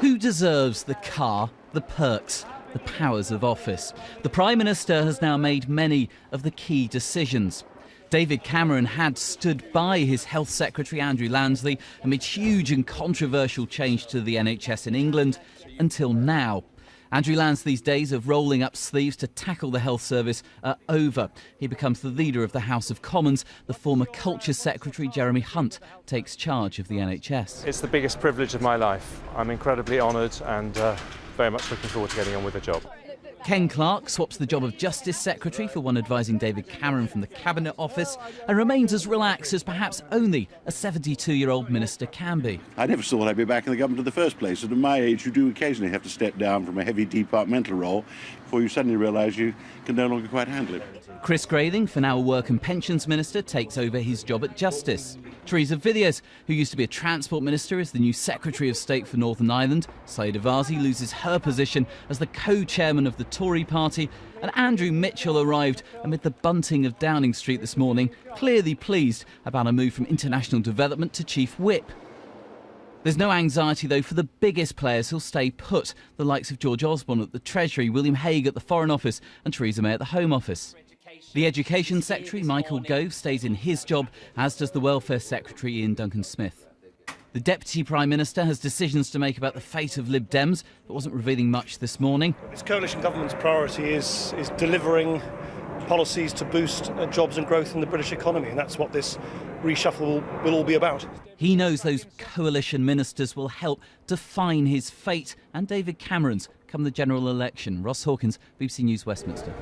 Who deserves the car, the perks, the powers of office? The Prime Minister has now made many of the key decisions. David Cameron had stood by his Health Secretary Andrew Lansley amid huge and controversial change to the NHS in England until now. Andrew Lansley's days of rolling up sleeves to tackle the health service are over. He becomes the leader of the House of Commons. The former Culture Secretary Jeremy Hunt takes charge of the NHS. It's the biggest privilege of my life. I'm incredibly honoured and very much looking forward to getting on with the job. Ken Clarke swaps the job of Justice Secretary for one advising David Cameron from the Cabinet Office and remains as relaxed as perhaps only a 72-year-old minister can be. I never thought I'd be back in the government in the first place, and at my age you do occasionally have to step down from a heavy departmental role before you suddenly realise you can no longer quite handle it. Chris Grayling, for now a Work and Pensions Minister, takes over his job at Justice. Teresa Villiers, who used to be a Transport Minister, is the new Secretary of State for Northern Ireland. Sayeeda Warzi loses her position as the co-chairman of the Tory party. And Andrew Mitchell arrived amid the bunting of Downing Street this morning, clearly pleased about a move from international development to Chief Whip. There's no anxiety, though, for the biggest players who'll stay put, the likes of George Osborne at the Treasury, William Hague at the Foreign Office and Theresa May at the Home Office. The Education Secretary, Michael Gove, stays in his job, as does the Welfare Secretary, Ian Duncan-Smith. The Deputy Prime Minister has decisions to make about the fate of Lib Dems, but wasn't revealing much this morning. This coalition government's priority is delivering policies to boost jobs and growth in the British economy, and that's what this reshuffle will all be about. He knows those coalition ministers will help define his fate and David Cameron's come the general election. Ross Hawkins, BBC News, Westminster.